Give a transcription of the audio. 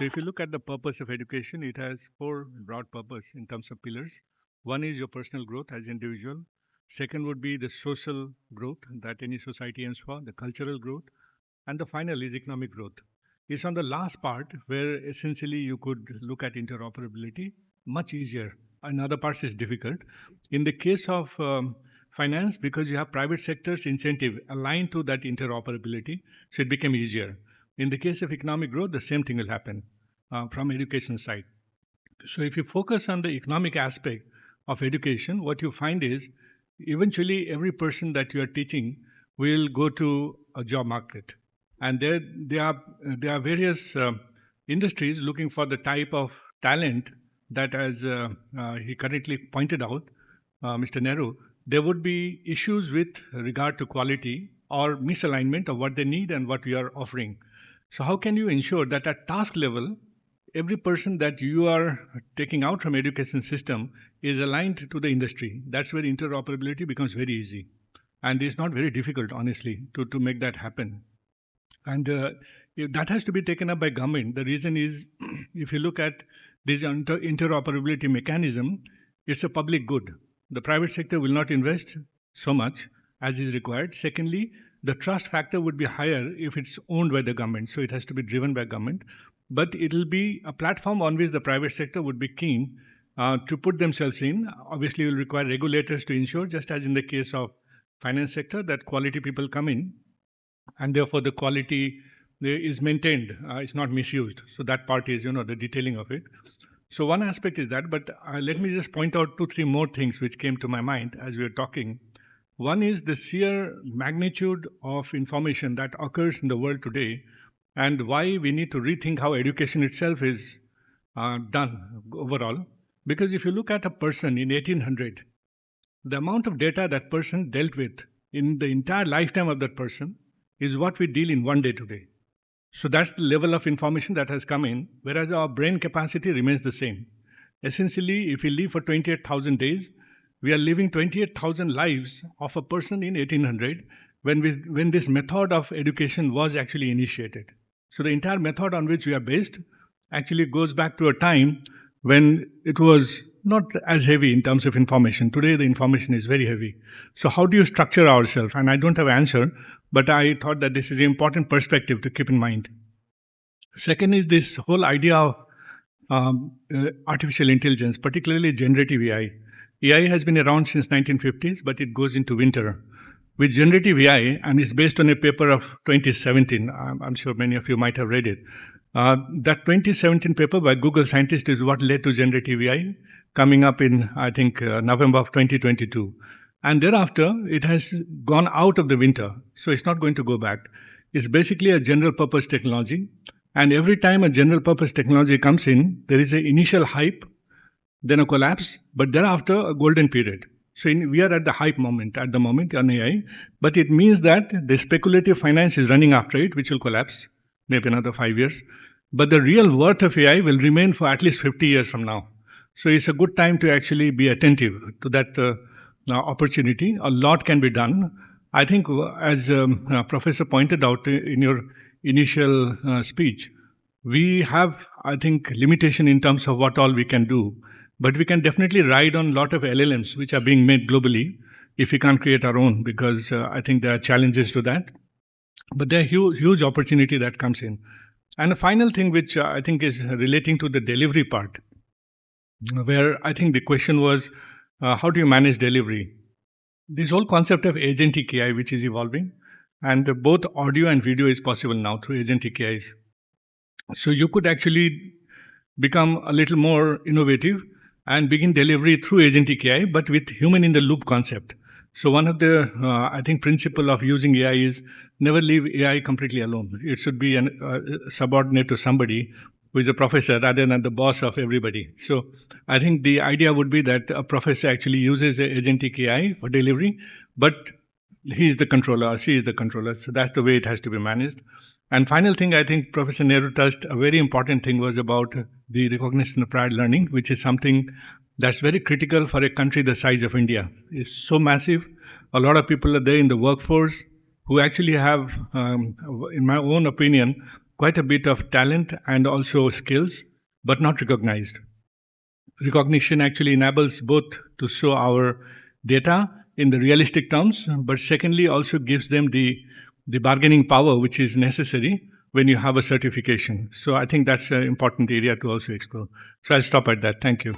if you look at the purpose of education, it has four broad purposes in terms of pillars. One is your personal growth as an individual. Second would be the social growth that any society aims for, the cultural growth, and the final is economic growth. It's on the last part where essentially you could look at interoperability much easier. In other parts, it's difficult. In the case of finance, because you have private sector's incentive aligned to that interoperability, so it became easier. In the case of economic growth, the same thing will happen from education side. So if you focus on the economic aspect of education, what you find is eventually every person that you are teaching will go to a job market. And there are various industries looking for the type of talent that, as he correctly pointed out, Mr. Nehru, there would be issues with regard to quality or misalignment of what they need and what we are offering. So how can you ensure that at task level, every person that you are taking out from education system is aligned to the industry? That's where interoperability becomes very easy. And it's not very difficult, honestly, to make that happen. And that has to be taken up by government. The reason is, if you look at this interoperability mechanism, it's a public good. The private sector will not invest so much as is required. Secondly, the trust factor would be higher if it's owned by the government. So it has to be driven by government. But it will be a platform on which the private sector would be keen to put themselves in. Obviously, it will require regulators to ensure, just as in the case of finance sector, that quality people come in. And therefore, the quality is maintained. It's not misused. So that part is, the detailing of it. So one aspect is that, but let me just point out 2-3 more things which came to my mind as we were talking. One is the sheer magnitude of information that occurs in the world today and why we need to rethink how education itself is done overall. Because if you look at a person in 1800, the amount of data that person dealt with in the entire lifetime of that person is what we deal in one day today. So that's the level of information that has come in, whereas our brain capacity remains the same. Essentially, if we live for 28,000 days, we are living 28,000 lives of a person in 1800 when this method of education was actually initiated. So the entire method on which we are based actually goes back to a time when it was not as heavy in terms of information. Today, the information is very heavy. So how do you structure ourselves? And I don't have an answer, but I thought that this is an important perspective to keep in mind. Second is this whole idea of artificial intelligence, particularly generative AI. AI has been around since 1950s, but it goes into winter. With generative AI, and it's based on a paper of 2017, I'm sure many of you might have read it. That 2017 paper by Google scientists is what led to generative AI coming up in, I think, November of 2022. And thereafter, it has gone out of the winter, so it's not going to go back. It's basically a general purpose technology. And every time a general purpose technology comes in, there is an initial hype, then a collapse, but thereafter a golden period. So we are at the hype moment at the moment on AI, but it means that the speculative finance is running after it, which will collapse, maybe another 5 years. But the real worth of AI will remain for at least 50 years from now. So it's a good time to actually be attentive to that opportunity. A lot can be done. I think, as Professor pointed out in your initial speech, we have, I think, limitation in terms of what all we can do. But we can definitely ride on a lot of LLMs which are being made globally if we can't create our own, because I think there are challenges to that. But there are huge opportunity that comes in. And the final thing which I think is relating to the delivery part, where I think the question was, how do you manage delivery? This whole concept of agentic AI, which is evolving, and both audio and video is possible now through agentic AIs. So you could actually become a little more innovative and begin delivery through agentic AI, but with human in the loop concept. So one of the, I think, principle of using AI is never leave AI completely alone. It should be subordinate to somebody who is a professor rather than the boss of everybody. So I think the idea would be that a professor actually uses agentic AI for delivery, but he is the controller, she is the controller. So that's the way it has to be managed. And final thing, I think Professor Nehru touched, a very important thing was about the recognition of prior learning, which is something that's very critical for a country the size of India. It's so massive. A lot of people are there in the workforce who actually have, in my own opinion, quite a bit of talent and also skills, but not recognized. Recognition actually enables both to show our data in the realistic terms, but secondly also gives them the bargaining power which is necessary when you have a certification. So I think that's an important area to also explore. So I'll stop at that. Thank you.